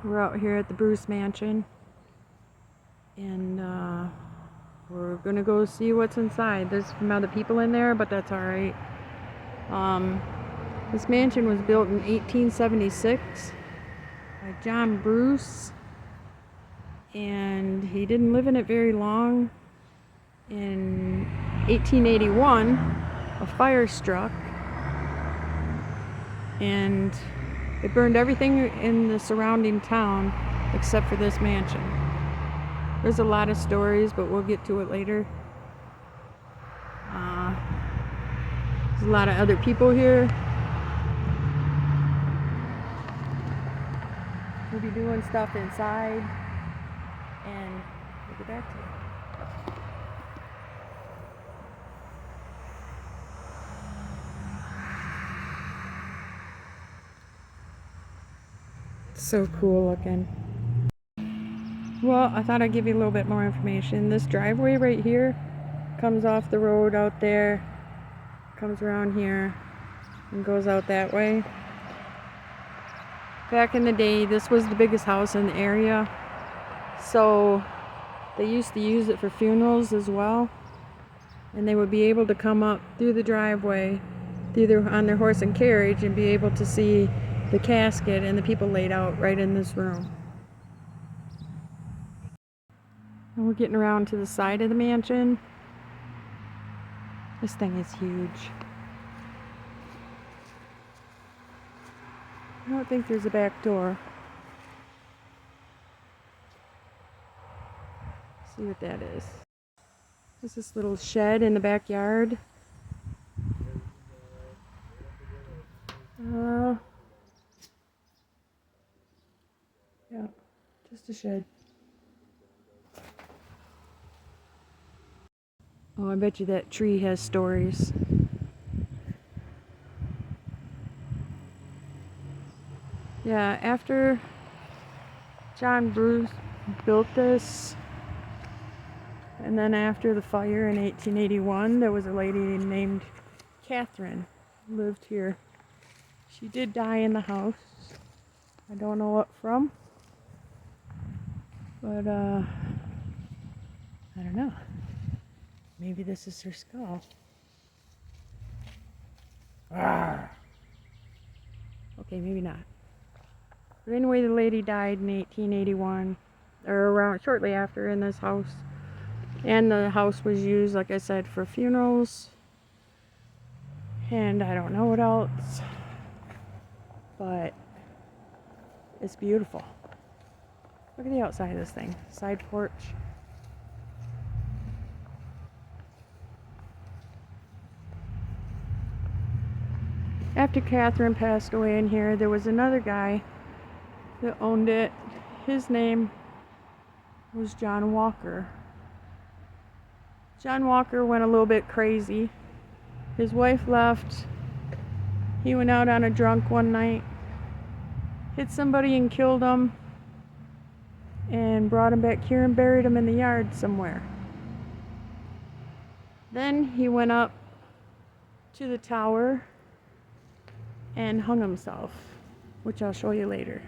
We're out here at the Bruce Mansion, and we're gonna go see what's inside. There's some other people in there, but that's alright. This mansion was built in 1876 by John Bruce, and he didn't live in it very long. In 1881, a fire struck, and it burned everything in the surrounding town except for this mansion. There's a lot of stories, but we'll get to it later. There's a lot of other people here. We'll be doing stuff inside, and we'll get back to it. So cool looking. Well, I thought I'd give you a little bit more information. This driveway right here comes off the road out there, comes around here, and goes out that way. Back in the day, this was the biggest house in the area, so they used to use it for funerals as well, and they would be able to come up through the driveway on their horse and carriage and be able to see the casket and the people laid out right in this room. And we're getting around to the side of the mansion. This thing is huge. I don't think there's a back door. Let's see what that is. There's this little shed in the backyard. Yeah, just a shed. Oh, I bet you that tree has stories. Yeah, after John Bruce built this, and then after the fire in 1881, there was a lady named Catherine who lived here. She did die in the house. I don't know what from, but I don't know. Maybe this is her skull. Arrgh. Okay, maybe not. But anyway, the lady died in 1881, or around shortly after, in this house. And the house was used, like I said, for funerals. And I don't know what else. But it's beautiful. Look at the outside of this thing. Side porch. After Catherine passed away in here, there was another guy that owned it. His name was John Walker. John Walker went a little bit crazy. His wife left. He went out on a drunk one night, hit somebody and killed him, and brought him back here and buried him in the yard somewhere. Then he went up to the tower and hung himself, which I'll show you later.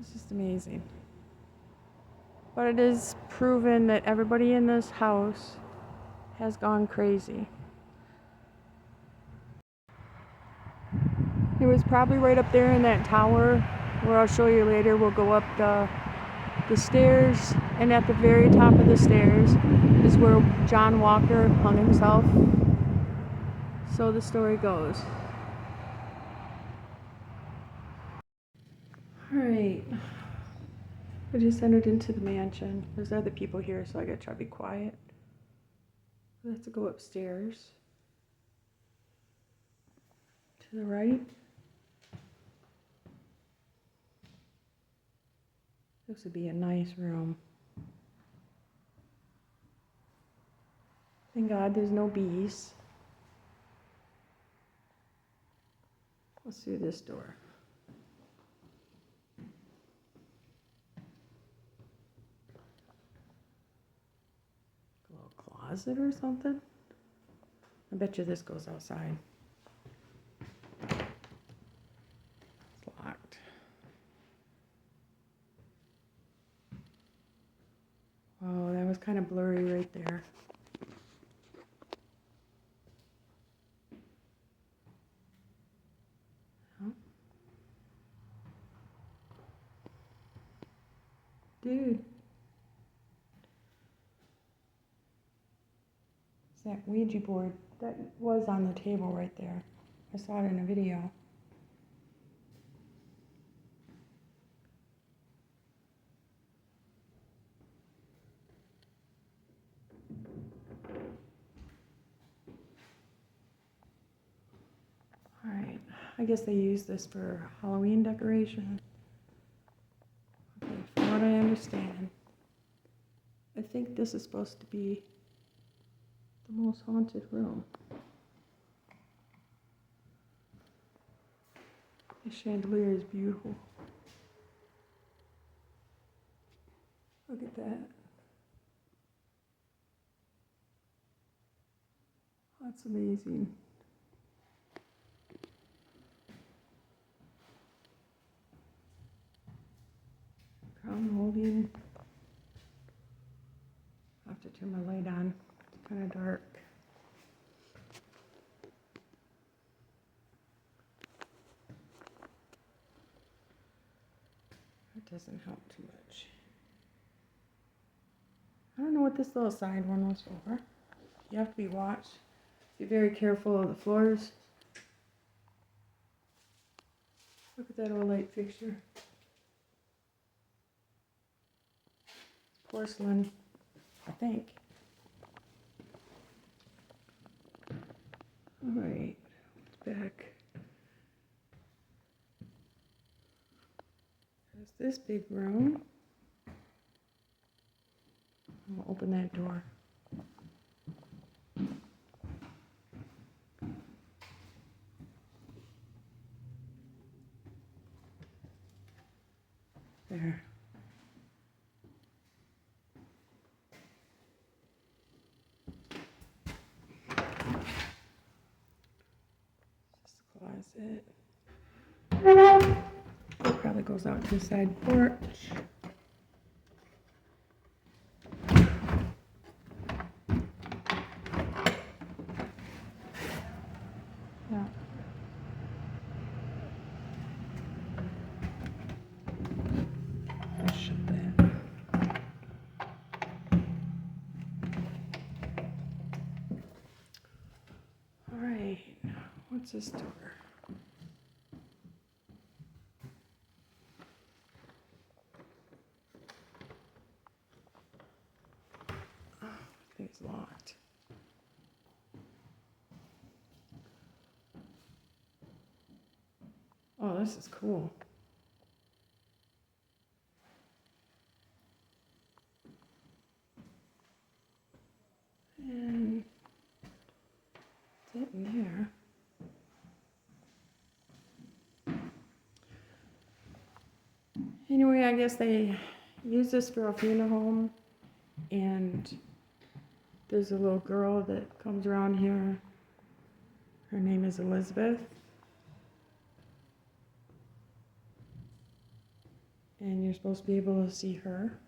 It's just amazing. But it is proven that everybody in this house has gone crazy. It was probably right up there in that tower, where I'll show you later. We'll go up the stairs, and at the very top of the stairs is where John Walker hung himself. So the story goes. Alright. I just entered into the mansion. There's other people here, so I gotta try to be quiet. I have to go upstairs. To the right. This would be a nice room. Thank God there's no bees. Let's do this door. A little closet or something. I bet you this goes outside. kind of blurry right there. Dude. It's that Ouija board that was on the table right there. I saw it in a video. Alright, I guess they use this for Halloween decoration. Okay, from what I understand, I think this is supposed to be the most haunted room. The chandelier is beautiful. Look at that. That's amazing. Crown molding. I have to turn my light on. It's kind of dark. That doesn't help too much. I don't know what this little side one was for. You have to be watched. Be very careful of the floors. Look at that old light fixture. It's porcelain, I think. Alright, what's back? There's this big room. I'll open that door. There. This is the closet. It probably goes out to the side porch. Yeah. Let's shut that. All right. What's this door? Oh, I think it's locked. Oh, this is cool. And it's it in there. Anyway, I guess they use this for a funeral home, and there's a little girl that comes around here. Her name is Elizabeth. And you're supposed to be able to see her.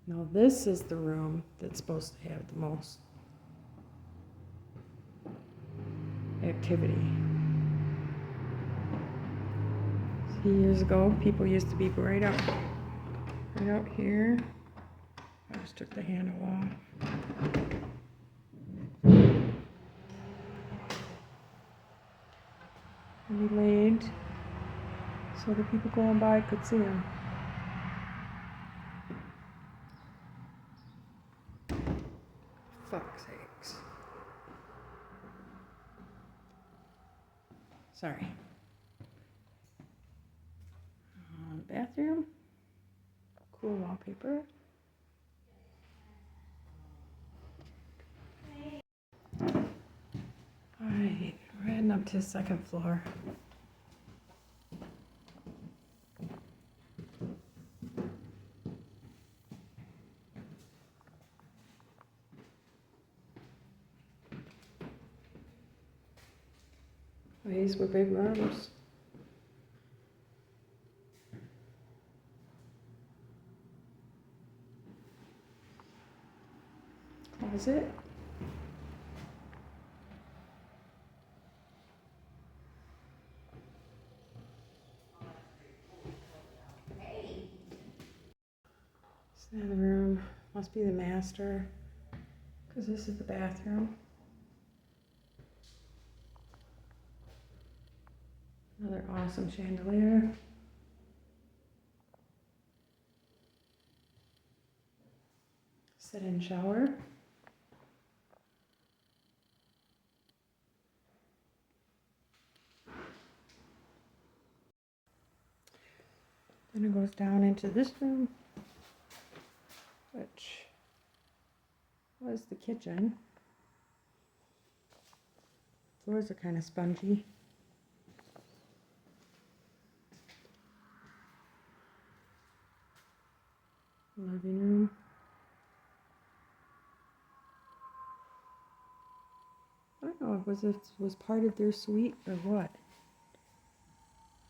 Now this is the room that's supposed to have the most activity. See, years ago, people used to be right out here. I just took the handle off. And he laid so the people going by could see him. Fuck's sakes. Sorry. Bathroom. Cool wallpaper. Alright, we're heading up to the second floor. These were big rooms. Is it? It's the other room. Must be the master. Because this is the bathroom. Another awesome chandelier. Sit-in shower. Then it goes down into this room, which was the kitchen. Floors are kind of spongy. Living room. I don't know if it was part of their suite or what.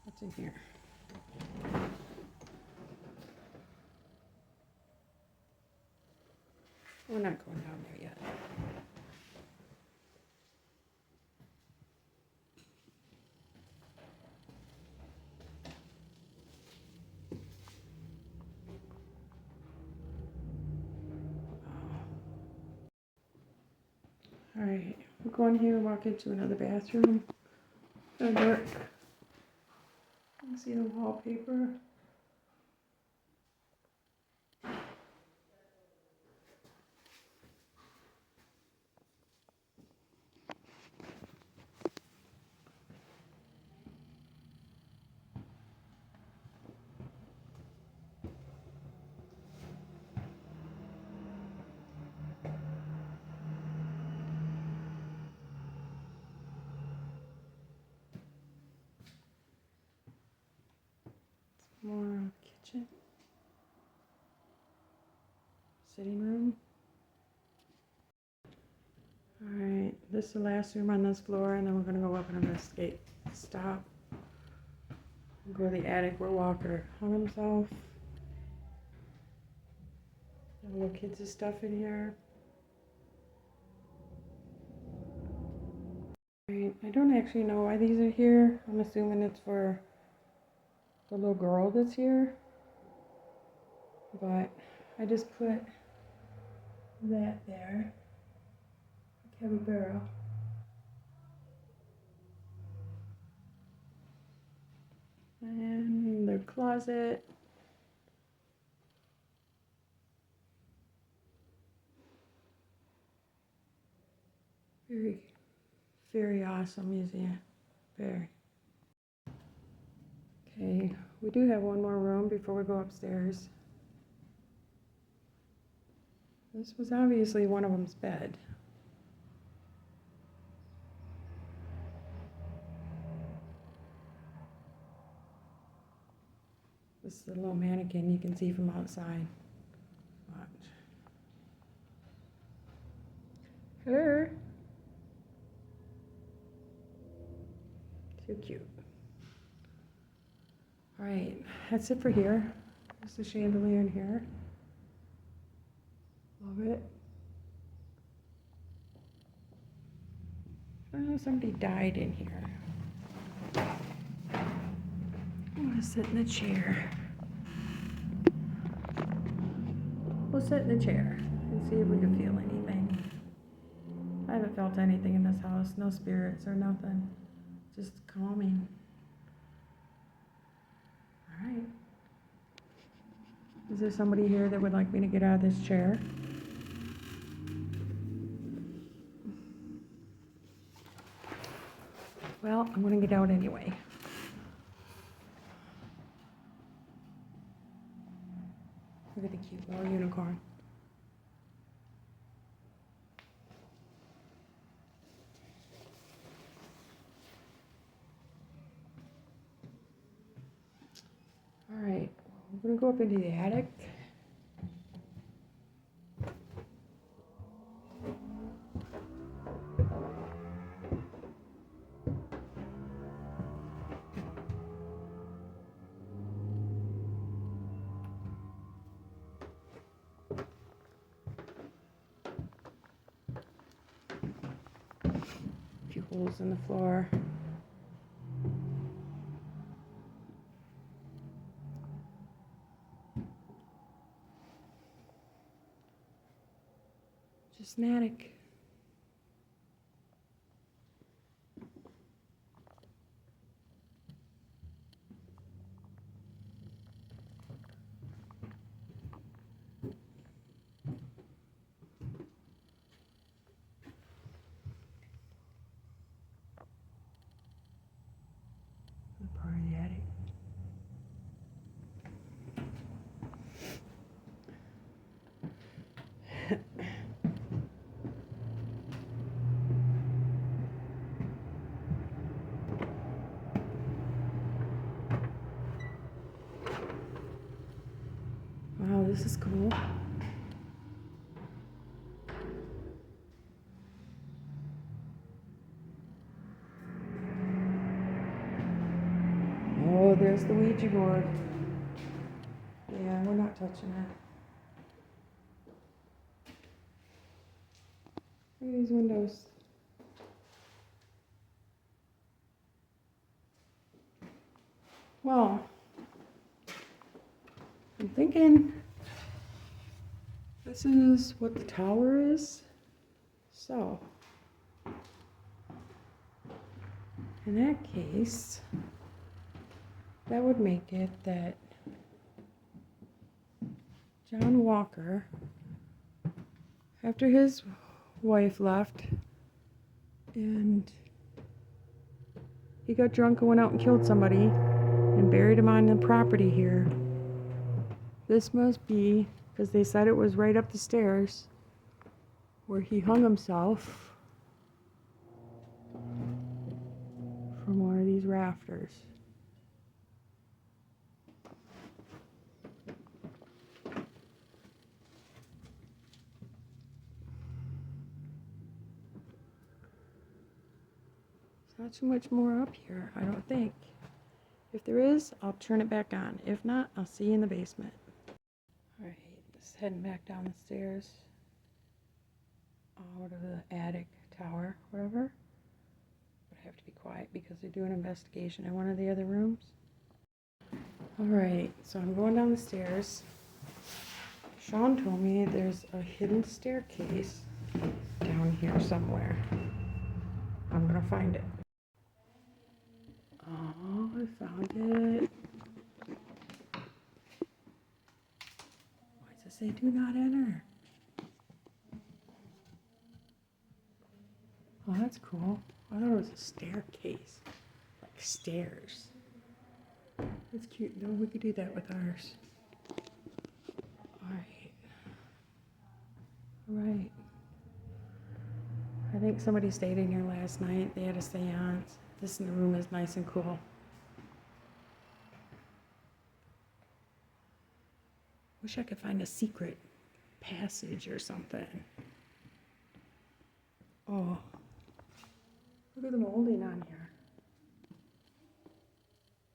What's in here? We're not going down there yet. All right, we'll go in here and walk into another bathroom. It'll work. You can see the wallpaper. More kitchen. Sitting room. All right, this is the last room on this floor, and then we're gonna go up and I'm gonna stop. Go to the attic where Walker hung himself. Have little kids' stuff in here. Right, I don't actually know why these are here. I'm assuming it's for the little girl that's here. But I just put that there. Capybara. And the closet. Very, very awesome museum. Very. Okay, we do have one more room before we go upstairs. This was obviously one of them's bed. This is the little mannequin you can see from outside. Watch. Her. Too cute. All right, that's it for here. There's the chandelier in here. Love it. Oh, somebody died in here. I'm gonna sit in the chair. We'll sit in the chair and see if we can feel anything. I haven't felt anything in this house. No spirits or nothing. Just calming. All right. Is there somebody here that would like me to get out of this chair? Well, I'm gonna get out anyway. Look at the cute little unicorn. All right, we're gonna go up into the attic. holes in the floor. Just an attic. Part of the attic. Wow, this is cool. Oh, there's the Ouija board. Yeah, we're not touching that. Look at these windows. Well, I'm thinking this is what the tower is. So, in that case, that would make it that John Walker, after his wife left and he got drunk and went out and killed somebody and buried him on the property here. This must be, because they said it was right up the stairs, where he hung himself from one of these rafters. Not too much more up here, I don't think. If there is, I'll turn it back on. If not, I'll see you in the basement. Alright, just heading back down the stairs. Out of the attic, tower, whatever. But I have to be quiet because they do an investigation in one of the other rooms. Alright, so I'm going down the stairs. Sean told me there's a hidden staircase down here somewhere. I'm gonna find it. Oh, I found it. Why does it say do not enter? Oh, that's cool. I thought it was a staircase. Like stairs. That's cute. No, we could do that with ours. Alright. Alright. I think somebody stayed in here last night. They had a seance. This room is nice and cool. Wish I could find a secret passage or something. Oh, look at the molding on here.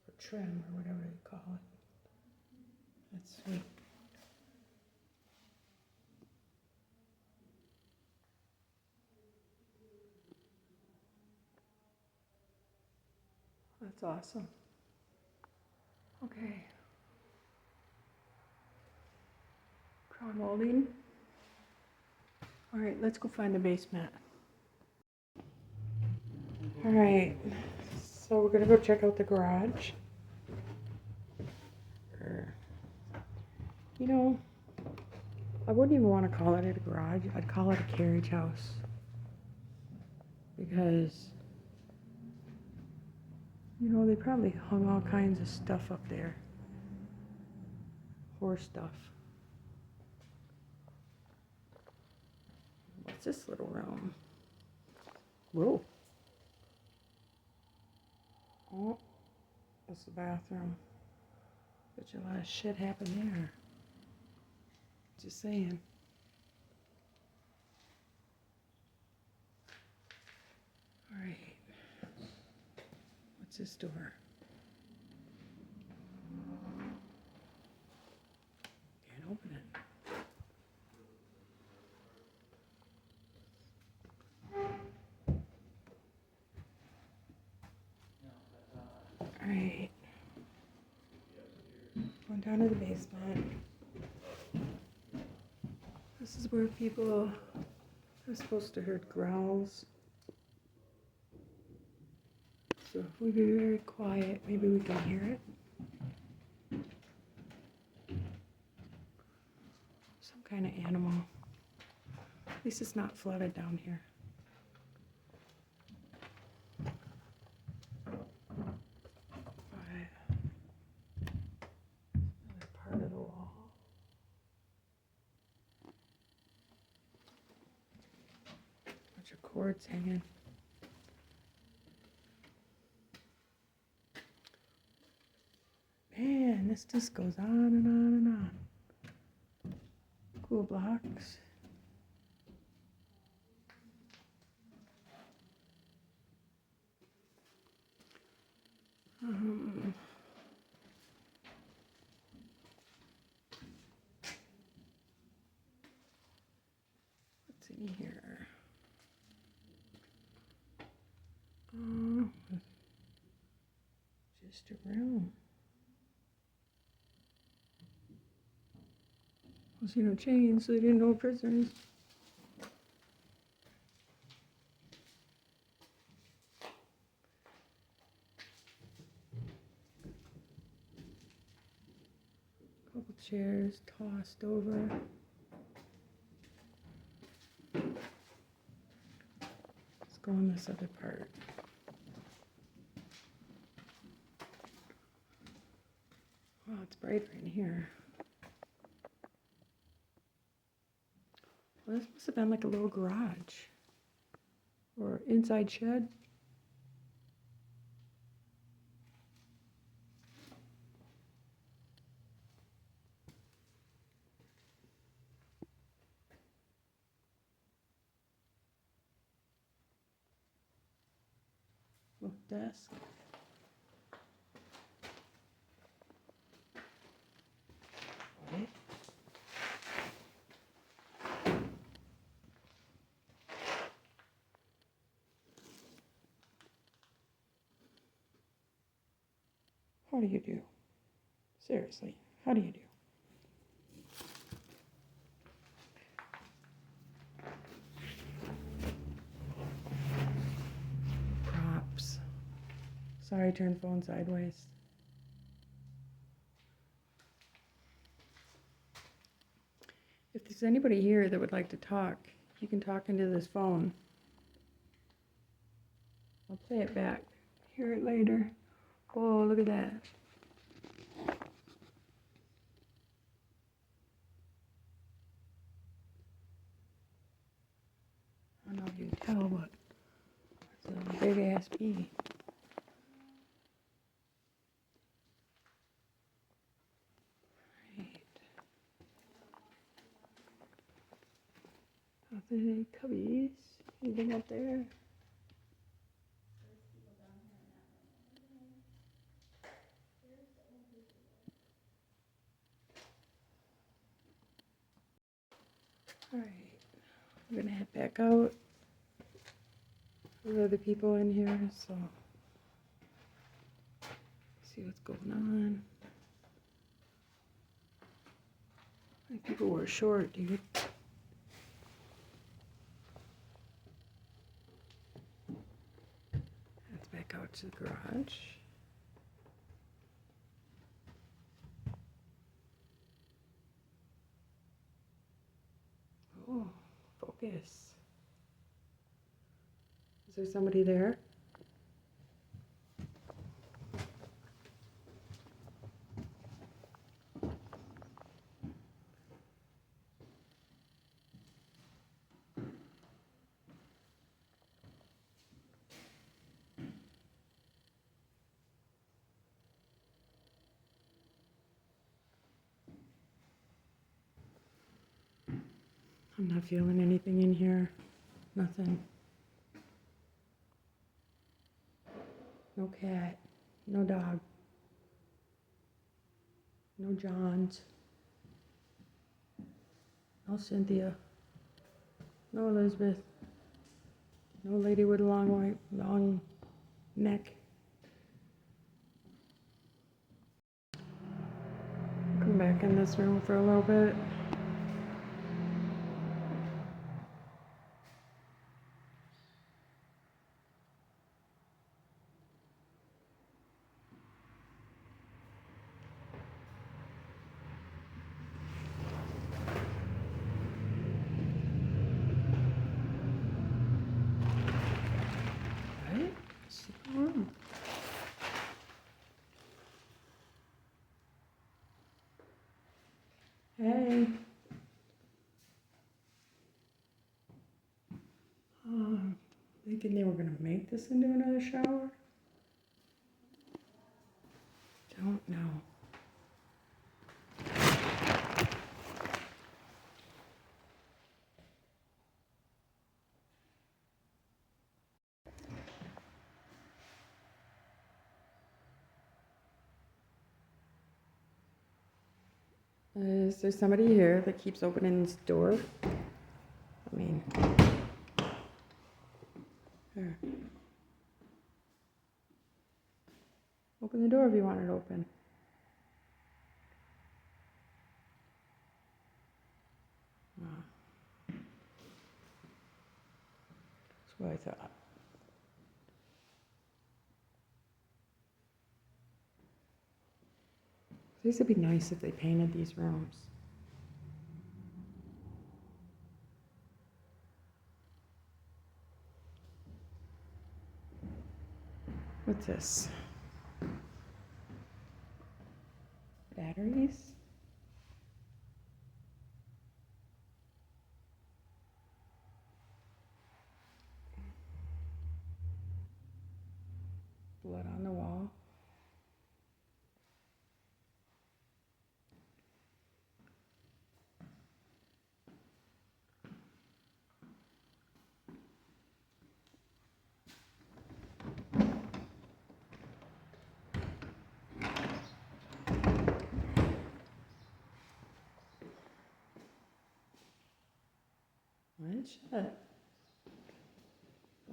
Or trim, or whatever you call it. That's sweet. That's awesome. Okay. Crown molding. Alright, let's go find the basement. Alright, so we're gonna go check out the garage. You know, I wouldn't even want to call it a garage. I'd call it a carriage house. Because, you know, they probably hung all kinds of stuff up there. Horse stuff. What's this little room? Whoa. Oh, that's the bathroom. Bet you a lot of shit happened there. Just saying. Alright. What's this door? Can't open it. Alright. Going down to the basement. This is where people are supposed to hear growls. So if we be very quiet, maybe we can hear it. Some kind of animal. At least it's not flooded down here. Another part of the wall. Bunch of cords hanging. Man, this just goes on and on and on. Cool blocks. What's in here? Just a room. Well, see no chains, so they didn't know prisoners. Couple chairs tossed over. Let's go on this other part. Wow, it's bright right in here. Well, this must have been like a little garage or inside shed. Little desk. Okay. How do you do? Seriously, how do you do? Props. Sorry, I turned phone sideways. If there's anybody here that would like to talk, you can talk into this phone. I'll play it back. Hear it later. Oh, look at that. I don't know if you can tell, but it's a big ass bee. Right. Nothing, any cubbies? Anything up there? Alright. I'm gonna head back out. There's other people in here, so see what's going on. These people were short, dude. Let's back out to the garage. Oh, focus. Is there somebody there? I'm not feeling anything in here. Nothing. No cat. No dog. No Johns. No Cynthia. No Elizabeth. No lady with a long neck. back in this room for a little bit. Right? Secret room. Hey. Thinking they were gonna make this into another shower? Don't know. Is there somebody here that keeps opening this door? I mean, here. Open the door if you want it open. Oh. That's what I thought. These would be nice if they painted these rooms. What's this? Batteries? Blood on the wall. What shit?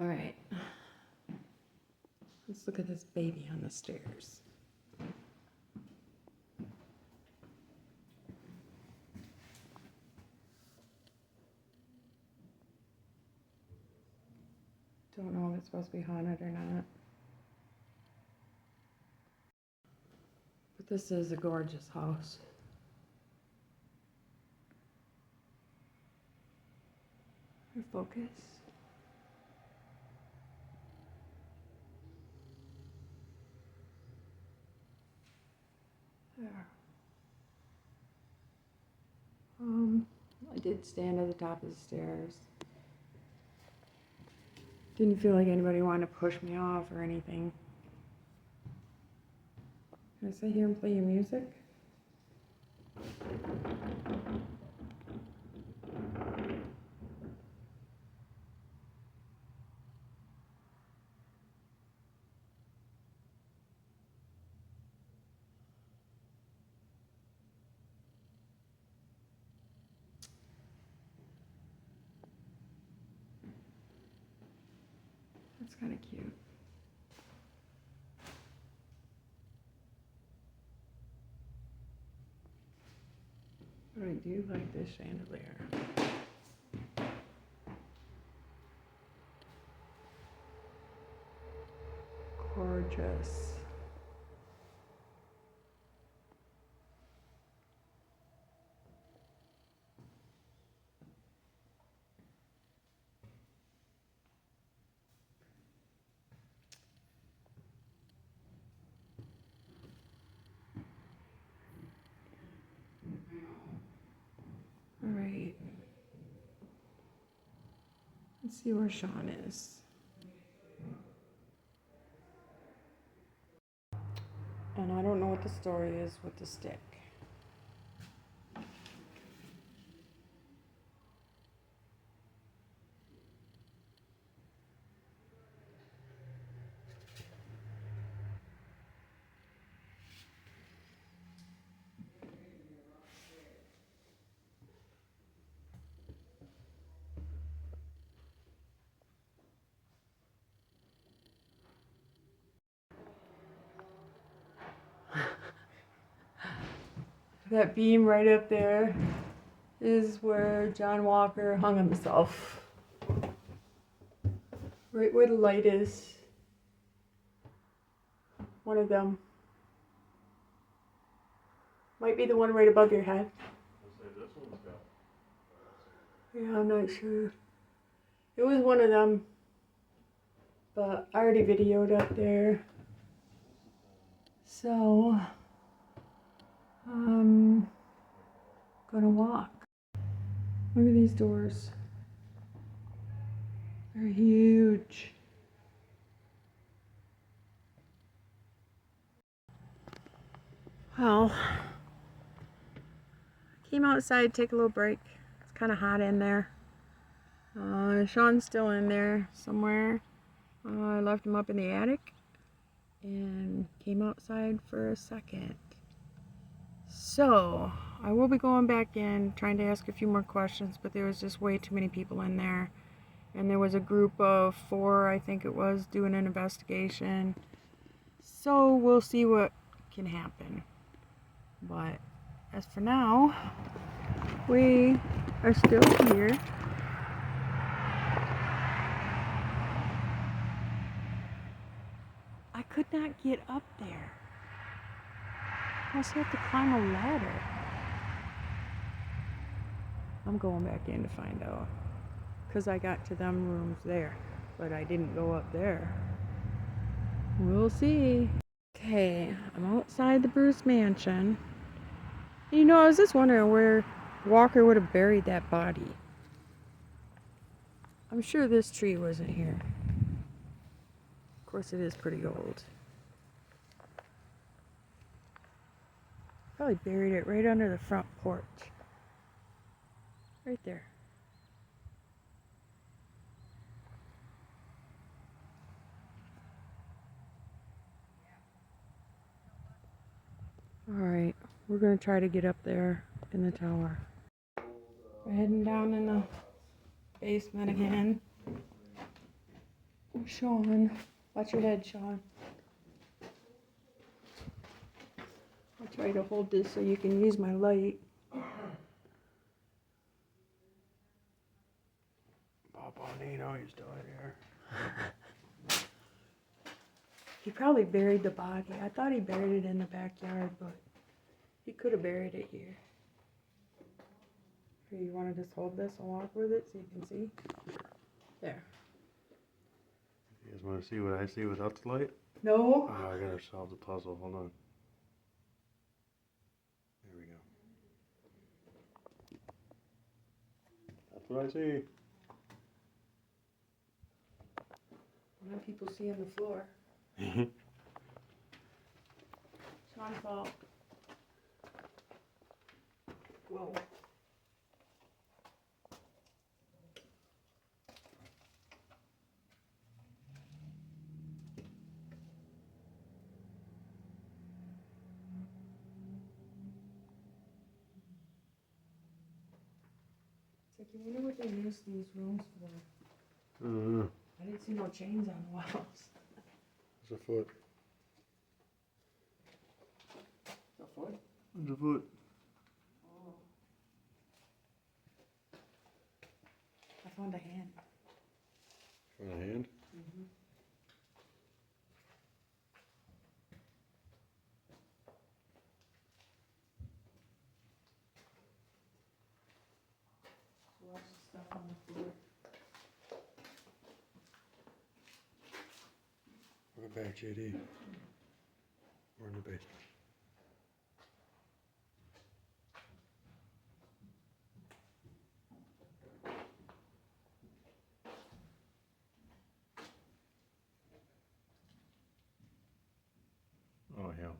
All right. Let's look at this baby on the stairs. Don't know if it's supposed to be haunted or not. But this is a gorgeous house. Focus. There. I did stand at the top of the stairs. Didn't feel like anybody wanted to push me off or anything. Can I sit here and play your music? That's kind of cute. But I do like this chandelier. Gorgeous. All right. Let's see where Sean is. And I don't know what the story is with the stick. That beam right up there is where John Walker hung himself. Right where the light is. One of them. Might be the one right above your head. Yeah, I'm not sure. It was one of them. But I already videoed up there. So, I'm gonna walk. Look at these doors. They're huge. Well, came outside to take a little break. It's kind of hot in there. Sean's still in there somewhere. I left him up in the attic and came outside for a second. So, I will be going back in, trying to ask a few more questions, but there was just way too many people in there. And there was a group of 4, I think it was, doing an investigation. So, we'll see what can happen. But, as for now, we are still here. I could not get up there. I also have to climb a ladder. I'm going back in to find out. Because I got to them rooms there. But I didn't go up there. We'll see. Okay, I'm outside the Bruce mansion. You know, I was just wondering where Walker would have buried that body. I'm sure this tree wasn't here. Of course, it is pretty old. Probably buried it right under the front porch. Right there. Alright, we're going to try to get up there in the tower. We're heading down in the basement again. Sean, watch your head, Sean. I'll try to hold this so you can use my light. Papa Nino, you still here? He probably buried the body. I thought he buried it in the backyard, but he could have buried it here. Here, you want to just hold this and walk with it so you can see? There. You guys want to see what I see without the light? No. Oh, I gotta solve the puzzle. Hold on. There we go. That's what I see. Now people see on the floor. Sean's fault. Whoa. It's like, you wonder what they use these rooms for. I don't know. I didn't see no chains on the walls. It's a foot. A foot? It's a foot. Oh. I found a hand. From a hand? Mm-hmm. Lots of stuff on the floor. Welcome back, JD. We're in the basement. Oh, hell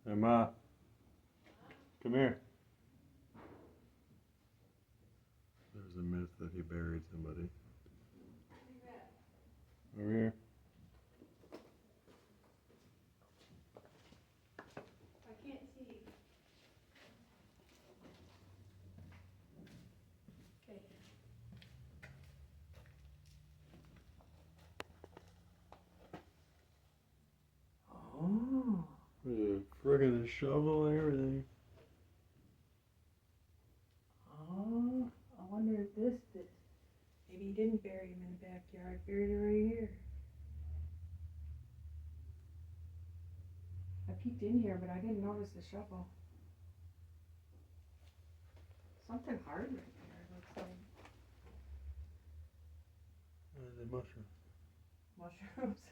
no. Hey, Ma. Come here. There's a myth that he buried somebody. Over here. I can't see. Okay. shovel and everything. Oh, I wonder if this. Maybe he didn't bury him in the backyard. Buried it right here. I peeked in here, but I didn't notice the shovel. Something hard right there, it looks like. The mushroom. Mushrooms.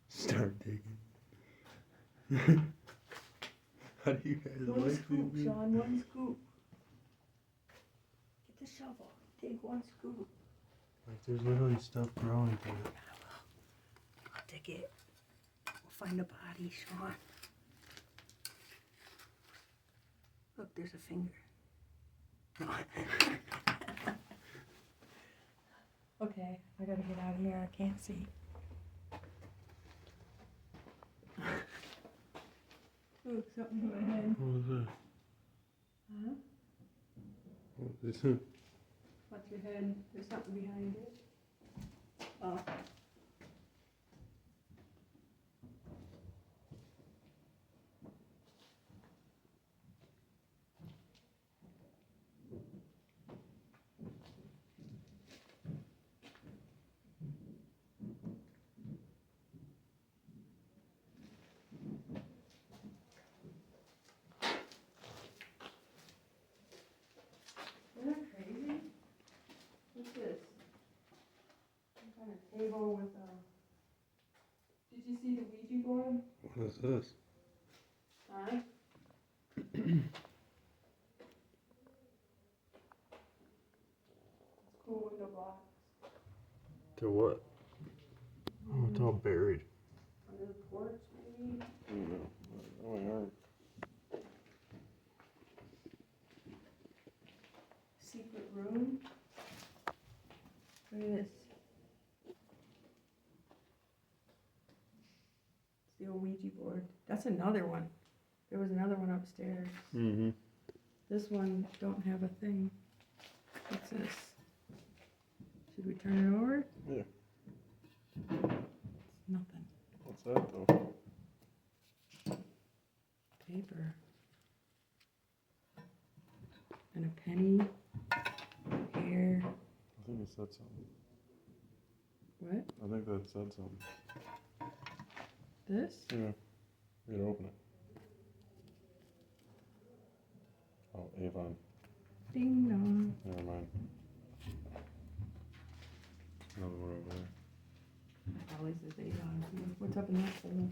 Start digging. How do you guys One like scoop, these? Sean, one scoop. Get the shovel. Take one scoop. Like there's literally stuff growing through it. I'll take it. We'll find a body, Sean. Look, there's a finger. Okay, I gotta get out of here. I can't see. Look, something in my head. What was that? Huh? What is it? What's your head? There's something behind it. Oh. Isn't that crazy? What's this? Some kind of table with a... Did you see the Ouija board? What is this? Huh? It's cool window blocks. To what? Oh, it's all buried. Under the porch, maybe? No. Oh, my arm. Secret room. Look at this. It's the old Ouija board. That's another one. There was another one upstairs. Mm-hmm. This one don't have a thing. What's this? Should we turn it over? Yeah. It's nothing. What's that though? Paper. And a penny. Hair. I think it said something. What? I think that said something. This? Yeah. You gotta open it. Oh, Avon. Ding dong. Never mind. Another one over there. Probably says Avon. What's up in that folder?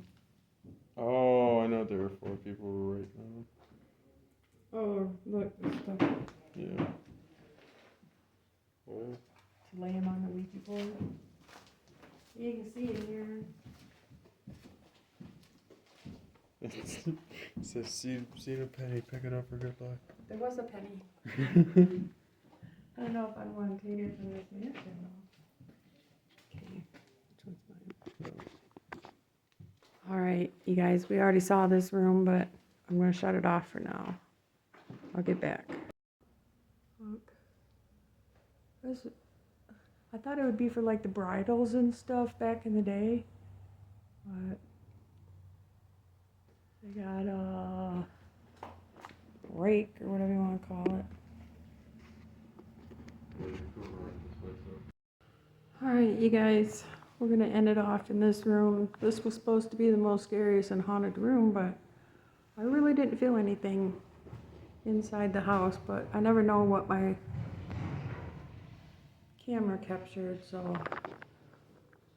Oh, I know what there were 4 people were writing on them. Oh, look, there's stuff Yeah. Oh. to lay him on the Ouija board. You can see it here. It says, see a penny, pick it up for good luck. There was a penny. I don't know if I want to take it from this mansion though. Okay, which one's mine? Alright, you guys, we already saw this room, but I'm going to shut it off for now. I'll get back. Look. I thought it would be for like the bridals and stuff back in the day. But they got a rake or whatever you want to call it. Alright, you guys, we're going to end it off in this room. This was supposed to be the most scariest and haunted room, but I really didn't feel anything inside the house, but I never know what my camera captured, so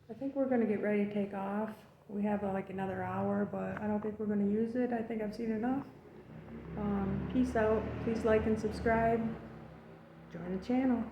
I think we're going to get ready to take off. We have like another hour, but I don't think we're going to use it. I think I've seen enough. Peace out. Please like and subscribe. Join the channel.